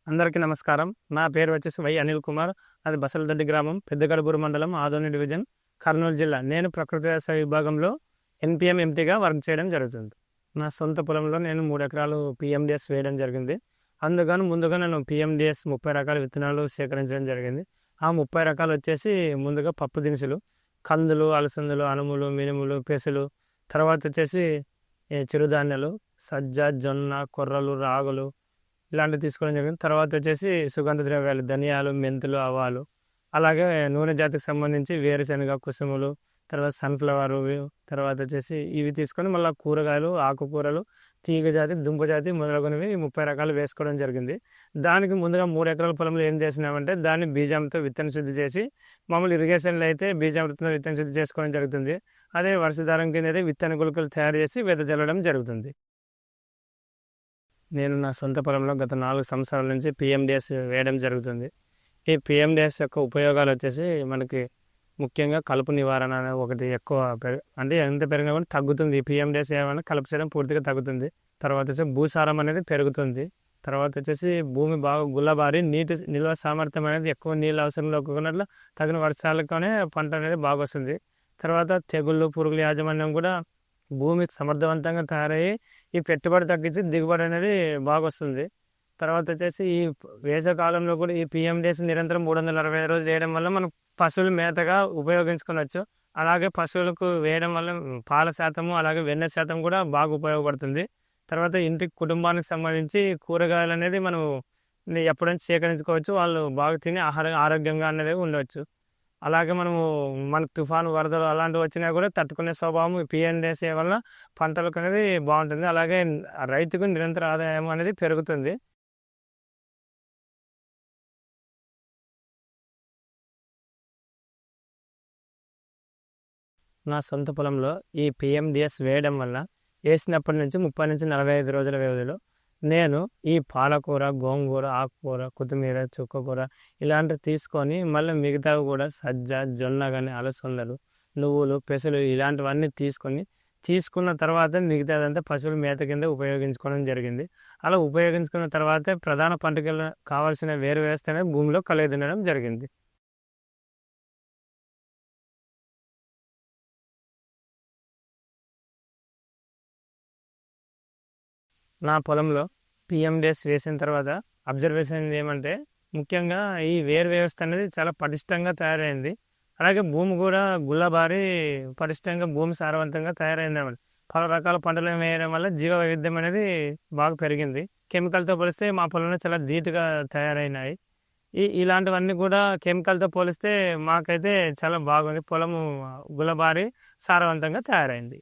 అందరికీ నమస్కారం. నా పేరు వచ్చేసి వై. అనిల్ కుమార్. అది బసలదొడ్డి గ్రామం, పెద్దగడబూరు మండలం, ఆదోని డివిజన్, కర్నూలు జిల్లా. నేను ప్రకృతి వ్యవసాయ విభాగంలో ఎన్‌పీఎం ఎంటీగా వర్క్ చేయడం జరుగుతుంది. నా సొంత పొలంలో నేను 3 ఎకరాలు పీఎండీఎస్ వేయడం జరిగింది. అందుకని ముందుగా నేను పీఎండీఎస్ 30 రకాల విత్తనాలు సేకరించడం జరిగింది. ఆ 30 రకాలు వచ్చేసి ముందుగా పప్పు దినుసులు, కందులు, అలసందలు, అనుములు, మినుములు, పెసలు, తర్వాత వచ్చేసి చిరుధాన్యాలు, సజ్జ, జొన్న, కొర్రలు, రాగులు ఇలాంటివి తీసుకోవడం జరిగింది. తర్వాత వచ్చేసి సుగంధ ద్రవ్యాలు, ధనియాలు, మెంతులు, ఆవాలు, అలాగే నూనె జాతికి సంబంధించి వేరుశనగ, కుసుములు, తర్వాత సన్‌ఫ్లవరు, తర్వాత వచ్చేసి ఇవి తీసుకొని మళ్ళీ కూరగాయలు, ఆకుకూరలు, తీగ జాతి, దుంప జాతి మొదలగునవి 30 రకాలు వేసుకోవడం జరిగింది. దానికి ముందుగా 3 ఎకరాల పొలంలో ఏం చేసినామంటే దాన్ని బీజామృతం విత్తన శుద్ధి చేసి, మామూలు ఇరిగేషన్‌లో అయితే బీజామృతంతో విత్తన శుద్ధి చేసుకోవడం జరుగుతుంది. అదే వర్షాధారం కింద అయితే విత్తన గుళికలు తయారు చేసి వెదజల్లడం జరుగుతుంది. నేను నా సొంత పొలంలో గత 4 సంవత్సరాల నుంచి పీఎండీఎస్ వేయడం జరుగుతుంది. ఈ పీఎండీఎస్ యొక్క ఉపయోగాలు వచ్చేసి మనకి ముఖ్యంగా కలుపు నివారణ అనేది ఒకటి ఎక్కువ అంటే ఎంత పెరిగినా కూడా తగ్గుతుంది. ఈ పీఎండీఎస్ ఏమైనా కలుపు శాతం పూర్తిగా తగ్గుతుంది. తర్వాత వచ్చి భూసారం అనేది పెరుగుతుంది. తర్వాత వచ్చేసి భూమి బాగా గుల్లబారి నీటి నిల్వ సామర్థ్యం అనేది ఎక్కువ నీళ్ళు అవసరం లేకున్నట్లు తగిన వర్షాలతోనే పంట అనేది బాగా వస్తుంది. తర్వాత తెగుళ్ళు, పురుగుల యాజమాన్యం కూడా భూమి సమర్థవంతంగా తయారయ్యి ఈ పెట్టుబడి తగ్గించి దిగుబడి అనేది బాగా వస్తుంది. తర్వాత వచ్చేసి ఈ వేసవికాలంలో కూడా ఈ పీఎండీఎస్ నిరంతరం 365 రోజులు వేయడం వల్ల మనం పశువులు మేతగా ఉపయోగించుకోవచ్చు. అలాగే పశువులకు వేయడం వల్ల పాల శాతము, అలాగే వెన్న శాతం కూడా బాగా ఉపయోగపడుతుంది. తర్వాత ఇంటికి కుటుంబానికి సంబంధించి కూరగాయలు అనేది మనం ఎప్పుడైనా సేకరించుకోవచ్చు. వాళ్ళు బాగా తిని ఆరోగ్యంగా అనేది ఉండవచ్చు. అలాగే మనకు తుఫాను, వరదలు అలాంటివి వచ్చినా కూడా తట్టుకునే స్వభావం పీఎండీఎస్ వల్ల పంటలకు అనేది బాగుంటుంది. అలాగే రైతుకు నిరంతర ఆదాయం అనేది పెరుగుతుంది. నా సొంత పొలంలో ఈ పీఎండీఎస్ వేయడం వల్ల వేసినప్పటి నుంచి 30-45 రోజుల వ్యవధిలో నేను ఈ పాలకూర, గోంగూర, ఆకుకూర, కొత్తిమీర, చుక్కకూర ఇలాంటివి తీసుకొని మళ్ళీ మిగతావి కూడా సజ్జ, జొన్న కానీ, అలసందలు, నువ్వులు, పెసలు ఇలాంటివన్నీ తీసుకున్న తర్వాత మిగతాదంతా పశువుల మేత కింద ఉపయోగించుకోవడం జరిగింది. అలా ఉపయోగించుకున్న తర్వాతే ప్రధాన పంటకి కావాల్సిన వేరు వ్యవస్థ అనేది భూమిలో కలిగి జరిగింది. నా పొలంలో పీఎండీఎస్ వేసిన తర్వాత అబ్జర్వేషన్ ఏమంటే ముఖ్యంగా ఈ వేరు వ్యవస్థ అనేది చాలా పటిష్టంగా తయారైంది. అలాగే భూమి కూడా గుల్లబారి పటిష్టంగా భూమి సారవంతంగా తయారైంది అన్నమాట. పలు రకాల పంటలు వేయడం వల్ల జీవ వైవిధ్యం అనేది బాగా పెరిగింది. కెమికల్తో పోలిస్తే మా పొలంలో చాలా ధీటుగా తయారైనాయి. ఇలాంటివన్నీ కూడా కెమికల్తో పోలిస్తే మాకైతే చాలా బాగుంది. పొలము గుల్లబారి సారవంతంగా తయారైంది.